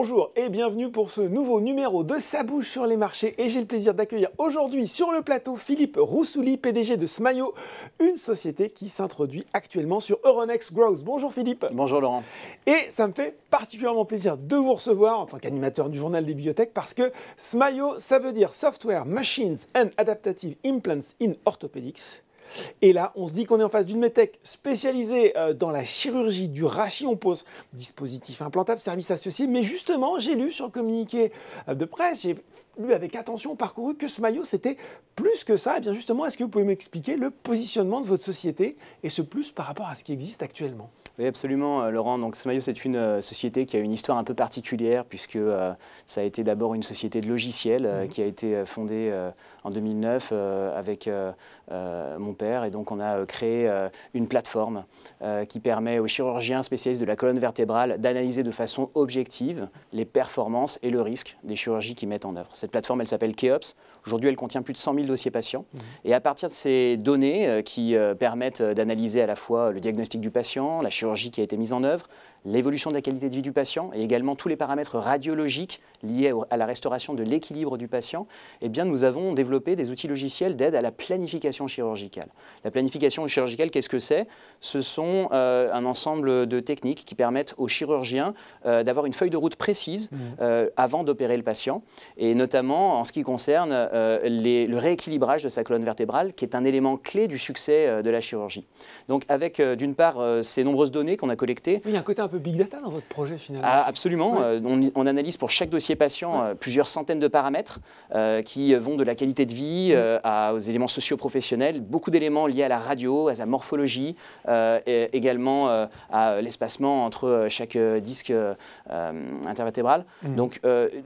Bonjour et bienvenue pour ce nouveau numéro de Ça bouge sur les marchés et j'ai le plaisir d'accueillir aujourd'hui sur le plateau Philippe Roussouli, PDG de Smayo, une société qui s'introduit actuellement sur Euronext Growth. Bonjour Philippe. Bonjour Laurent. Et ça me fait particulièrement plaisir de vous recevoir en tant qu'animateur du journal des bibliothèques parce que Smayo, ça veut dire Software, Machines and Adaptative Implants in Orthopedics. Et là, on se dit qu'on est en face d'une medtech spécialisée dans la chirurgie du rachis. On pose dispositifs implantables, services associés. Mais justement, j'ai lu sur le communiqué de presse, j'ai lu avec attention, parcouru que Smayo, c'était plus que ça. Et bien justement, est-ce que vous pouvez m'expliquer le positionnement de votre société et ce plus par rapport à ce qui existe actuellement ? Oui, absolument, Laurent. Donc, Smayo, c'est une société qui a une histoire un peu particulière puisque ça a été d'abord une société de logiciels qui a été fondée en 2009 avec mon père. Et donc, on a créé une plateforme qui permet aux chirurgiens spécialistes de la colonne vertébrale d'analyser de façon objective les performances et le risque des chirurgies qu'ils mettent en œuvre. Cette plateforme, elle s'appelle Keops. Aujourd'hui, elle contient plus de 100 000 dossiers patients. Et à partir de ces données qui permettent d'analyser à la fois le diagnostic du patient, la chirurgie qui a été mise en œuvre, l'évolution de la qualité de vie du patient et également tous les paramètres radiologiques liés à la restauration de l'équilibre du patient, eh bien, nous avons développé des outils logiciels d'aide à la planification chirurgicale. La planification chirurgicale, qu'est-ce que c'est ? Ce sont un ensemble de techniques qui permettent aux chirurgiens d'avoir une feuille de route précise avant d'opérer le patient, et notamment en ce qui concerne le rééquilibrage de sa colonne vertébrale, qui est un élément clé du succès de la chirurgie. Donc avec d'une part ces nombreuses données qu'on a collectées. Il y a un côté un peu big data dans votre projet finalement. Ah, absolument. Ouais. On analyse pour chaque dossier patient plusieurs centaines de paramètres qui vont de la qualité de vie aux éléments socio-professionnels, beaucoup d'éléments liés à la radio, à sa morphologie, et également à l'espacement entre chaque disque intervertébral. Donc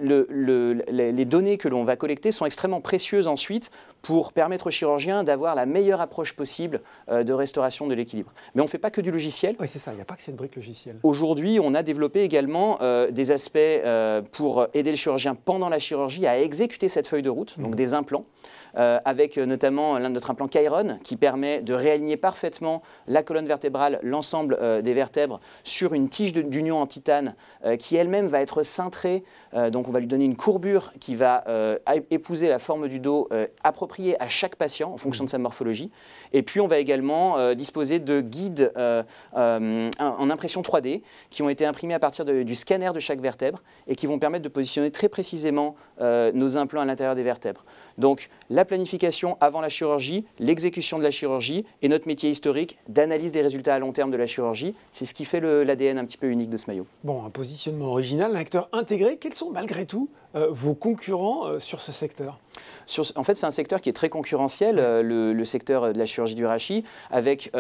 les données que l'on va collecter sont extrêmement précieuses ensuite pour permettre aux chirurgiens d'avoir la meilleure approche possible de restauration de l'équilibre. Mais on ne fait pas que du logiciel. Oui, c'est ça, il n'y a pas que cette brique logicielle. Aujourd'hui, on a développé également des aspects pour aider le chirurgien pendant la chirurgie à exécuter cette feuille de route, donc des implants, avec notamment l'un de notre implant Chiron qui permet de réaligner parfaitement la colonne vertébrale, l'ensemble des vertèbres sur une tige d'union en titane qui elle-même va être cintrée, donc on va lui donner une courbure qui va épouser la forme du dos appropriée à chaque patient en fonction de sa morphologie. Et puis on va également disposer de guides en impression 3D qui ont été imprimés à partir du scanner de chaque vertèbre et qui vont permettre de positionner très précisément nos implants à l'intérieur des vertèbres. Donc la planification avant la chirurgie, l'exécution de la chirurgie et notre métier historique d'analyse des résultats à long terme de la chirurgie, c'est ce qui fait l'ADN un petit peu unique de Smayo. Bon, un positionnement original, un acteur intégré. Quels sont malgré tout vos concurrents sur ce secteur ? En fait, c'est un secteur qui est très concurrentiel, le secteur de la chirurgie du rachis, avec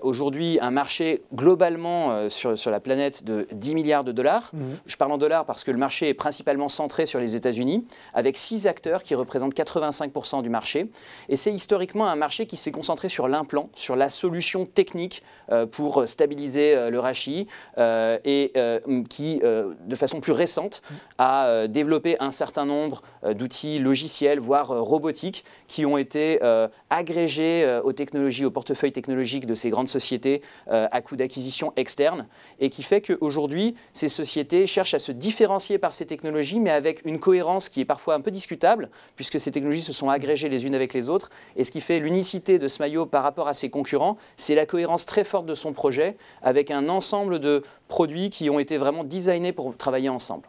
aujourd'hui un marché globalement sur la planète de 10 milliards de dollars. Je parle en dollars parce que le marché est principalement centré sur les États-Unis, avec 6 acteurs qui représentent 85% du marché. Et c'est historiquement un marché qui s'est concentré sur l'implant, sur la solution technique pour stabiliser le rachis et qui, de façon plus récente, a développé un certain nombre d'outils logiciels, voire robotiques, qui ont été agrégés aux technologies, au portefeuille technologique de ces grandes sociétés à coût d'acquisition externe, et qui fait qu'aujourd'hui, ces sociétés cherchent à se différencier par ces technologies, mais avec une cohérence qui est parfois un peu discutable, puisque ces technologies se sont agrégées les unes avec les autres, et ce qui fait l'unicité de Smayo par rapport à ses concurrents, c'est la cohérence très forte de son projet, avec un ensemble de produits qui ont été vraiment designés pour travailler ensemble.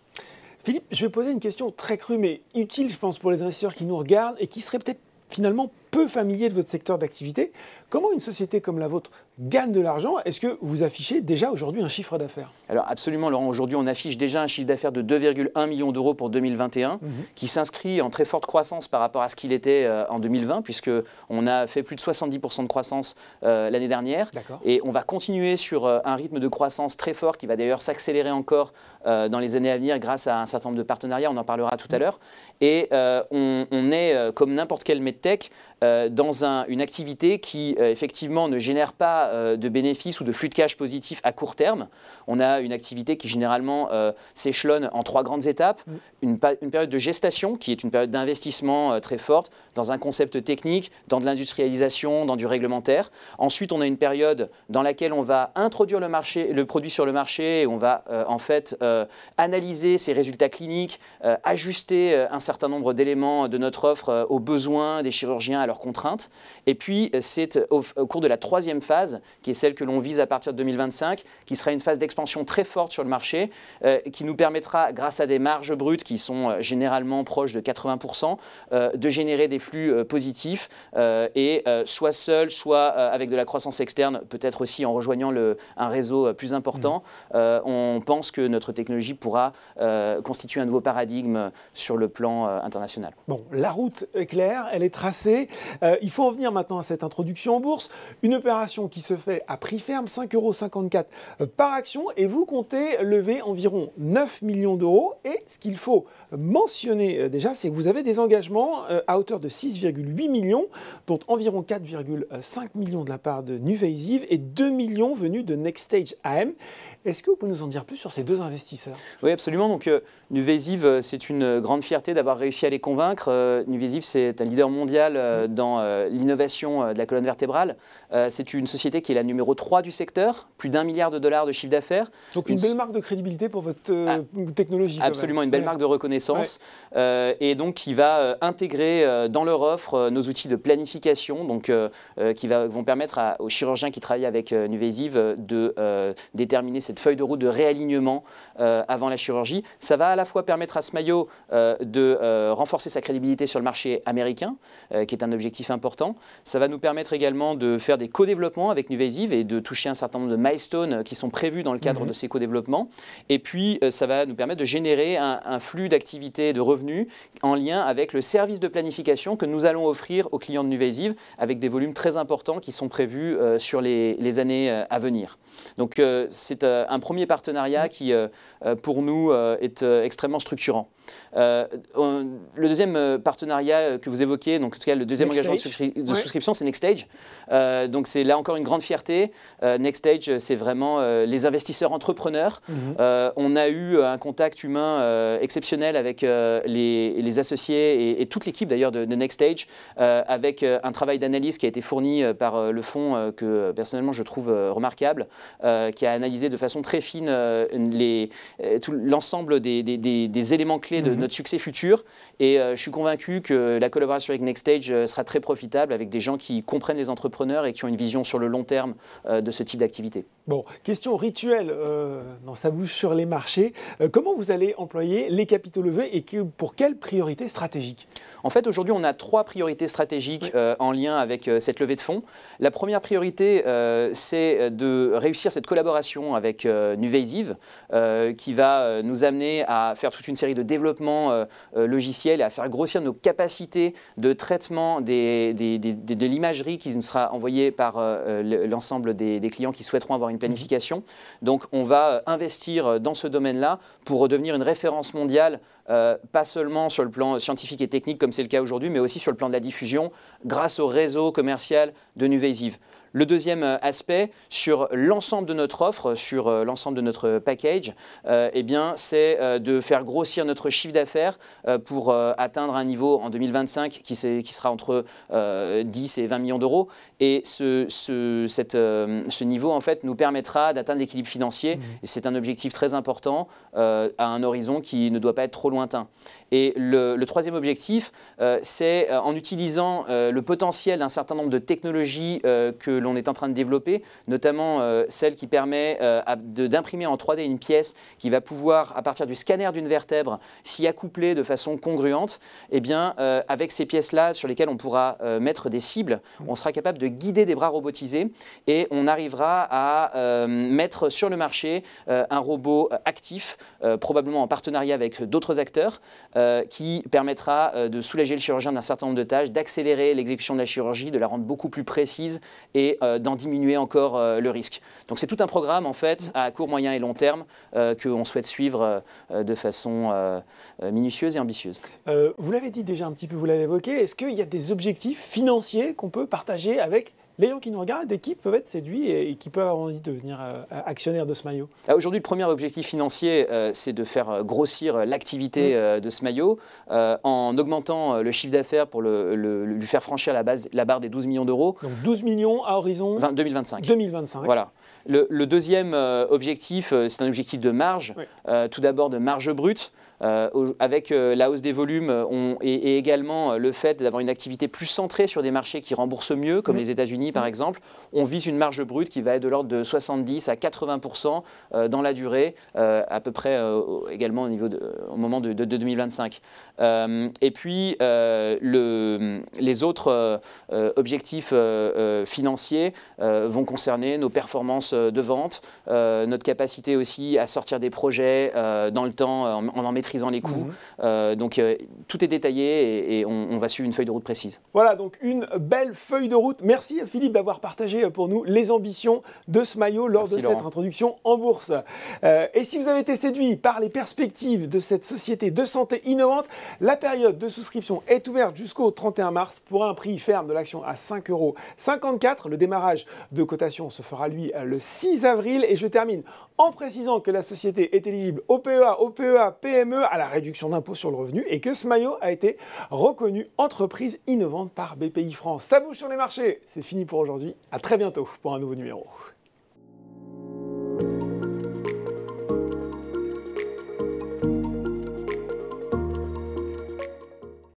Philippe, je vais poser une question très crue, mais utile, je pense, pour les investisseurs qui nous regardent et qui seraient peut-être finalement peu familiers de votre secteur d'activité. Comment une société comme la vôtre gagne de l'argent ? Est-ce que vous affichez déjà aujourd'hui un chiffre d'affaires ? Alors absolument, Laurent. Aujourd'hui, on affiche déjà un chiffre d'affaires de 2,1 millions d'euros pour 2021, qui s'inscrit en très forte croissance par rapport à ce qu'il était en 2020, puisqu'on a fait plus de 70% de croissance l'année dernière. Et on va continuer sur un rythme de croissance très fort qui va d'ailleurs s'accélérer encore dans les années à venir grâce à un certain nombre de partenariats. On en parlera tout à l'heure. Et on est, comme n'importe quelle medtech, dans une activité qui effectivement ne génère pas de bénéfices ou de flux de cash positifs à court terme. On a une activité qui généralement s'échelonne en 3 grandes étapes. Une période de gestation qui est une période d'investissement très forte dans un concept technique, dans de l'industrialisation, dans du réglementaire. Ensuite, on a une période dans laquelle on va introduire le produit sur le marché et on va en fait analyser ses résultats cliniques, ajuster un certain nombre d'éléments de notre offre aux besoins des chirurgiens, à leurs contraintes. Et puis, c'est au cours de la 3e phase, qui est celle que l'on vise à partir de 2025, qui sera une phase d'expansion très forte sur le marché, qui nous permettra, grâce à des marges brutes qui sont généralement proches de 80%, de générer des flux positifs et soit seul, soit avec de la croissance externe, peut-être aussi en rejoignant un réseau plus important. On pense que notre technologie pourra constituer un nouveau paradigme sur le plan international. Bon, la route est claire, elle est tracée. Il faut en venir maintenant à cette introduction en bourse. Une opération qui se fait à prix ferme, 5,54 € par action. Et vous comptez lever environ 9 millions d'euros. Et ce qu'il faut mentionner déjà, c'est que vous avez des engagements à hauteur de 6,8 millions, dont environ 4,5 millions de la part de NuVasive et 2 millions venus de NextStage AM. Est-ce que vous pouvez nous en dire plus sur ces 2 investisseurs? Oui, absolument. Donc, NuVasive, c'est une grande fierté d'avoir réussi à les convaincre. NuVasive, c'est un leader mondial dans l'innovation de la colonne vertébrale. C'est une société qui est la numéro 3 du secteur, plus d'1 milliard de dollars de chiffre d'affaires. Donc, une belle marque de crédibilité pour votre technologie. Absolument, une belle marque de reconnaissance. Et donc, qui va intégrer dans leur offre nos outils de planification, donc, qui vont permettre aux chirurgiens qui travaillent avec NuVasive de déterminer cette feuille de route de réalignement avant la chirurgie. Ça va à la fois permettre à Smayo de renforcer sa crédibilité sur le marché américain, qui est un objectif important. Ça va nous permettre également de faire des co-développements avec NuVasive et de toucher un certain nombre de milestones qui sont prévus dans le cadre de ces co-développements. Et puis, ça va nous permettre de générer un flux d'activités, de revenus en lien avec le service de planification que nous allons offrir aux clients de NuVasive avec des volumes très importants qui sont prévus sur les années à venir. Donc, c'est un premier partenariat qui, pour nous, est extrêmement structurant. Le deuxième partenariat que vous évoquez, donc en tout cas le deuxième engagement de souscription, c'est NextStage. Donc c'est là encore une grande fierté. NextStage, c'est vraiment les investisseurs entrepreneurs. On a eu un contact humain exceptionnel avec les associés et toute l'équipe d'ailleurs de NextStage, avec un travail d'analyse qui a été fourni par le fonds que personnellement je trouve remarquable, qui a analysé de façon très fine l'ensemble des éléments clés de notre succès futur. Et je suis convaincu que la collaboration avec NextStage sera très profitable avec des gens qui comprennent les entrepreneurs et qui ont une vision sur le long terme de ce type d'activité. Bon, question rituelle dans sa bouche sur les marchés. Comment vous allez employer les capitaux levés et pour quelles priorités stratégiques? En fait, aujourd'hui, on a 3 priorités stratégiques en lien avec cette levée de fonds. La première priorité, c'est de réussir cette collaboration avec NuVasive, qui va nous amener à faire toute une série de développements logiciels et à faire grossir nos capacités de traitement de l'imagerie qui nous sera envoyée par l'ensemble des clients qui souhaiteront avoir une planification. Donc, on va investir dans ce domaine-là pour devenir une référence mondiale, pas seulement sur le plan scientifique et technique comme c'est le cas aujourd'hui, mais aussi sur le plan de la diffusion grâce au réseau commercial de NuVasive. Le deuxième aspect, sur l'ensemble de notre offre, sur l'ensemble de notre package, eh bien, c'est de faire grossir notre chiffre d'affaires pour atteindre un niveau en 2025 qui sera entre 10 et 20 millions d'euros. Et ce niveau, en fait, nous permettra d'atteindre l'équilibre financier. Et c'est un objectif très important à un horizon qui ne doit pas être trop lointain. Et le troisième objectif, c'est en utilisant le potentiel d'un certain nombre de technologies que l'on est en train de développer, notamment celle qui permet d'imprimer en 3D une pièce qui va pouvoir, à partir du scanner d'une vertèbre, s'y accoupler de façon congruente. Eh bien, avec ces pièces-là sur lesquelles on pourra mettre des cibles, on sera capable de guider des bras robotisés et on arrivera à mettre sur le marché un robot actif, probablement en partenariat avec d'autres acteurs, qui permettra de soulager le chirurgien d'un certain nombre de tâches, d'accélérer l'exécution de la chirurgie, de la rendre beaucoup plus précise et et d'en diminuer encore le risque. Donc c'est tout un programme en fait à court, moyen et long terme qu'on souhaite suivre de façon minutieuse et ambitieuse. Vous l'avez dit déjà un petit peu, vous l'avez évoqué, est-ce qu'il y a des objectifs financiers qu'on peut partager avec les gens qui nous regardent et qui peuvent être séduits et qui peuvent avoir envie de devenir actionnaires de Smayo? Aujourd'hui, le premier objectif financier, c'est de faire grossir l'activité de Smayo en augmentant le chiffre d'affaires pour lui faire franchir la barre des 12 millions d'euros. Donc 12 millions à horizon 2025. 2025. Voilà. Le deuxième objectif, c'est un objectif de marge, tout d'abord de marge brute. Avec la hausse des volumes et également le fait d'avoir une activité plus centrée sur des marchés qui remboursent mieux, comme les États-Unis par exemple, on vise une marge brute qui va être de l'ordre de 70 à 80% dans la durée, à peu près également au moment de 2025. Et puis les autres objectifs financiers vont concerner nos performances de vente, notre capacité aussi à sortir des projets dans le temps en maîtrisant les coûts. Donc tout est détaillé et on va suivre une feuille de route précise. Voilà, donc une belle feuille de route. Merci Philippe d'avoir partagé pour nous les ambitions de Smayo lors de cette introduction en bourse. Et si vous avez été séduit par les perspectives de cette société de santé innovante, la période de souscription est ouverte jusqu'au 31 mars pour un prix ferme de l'action à 5,54 €. Le démarrage de cotation se fera lui le 6 avril. Et je termine en précisant que la société est éligible au PEA, PME, à la réduction d'impôt sur le revenu et que Smayo a été reconnue entreprise innovante par BPI France. Ça bouge sur les marchés, c'est fini pour aujourd'hui. À très bientôt pour un nouveau numéro.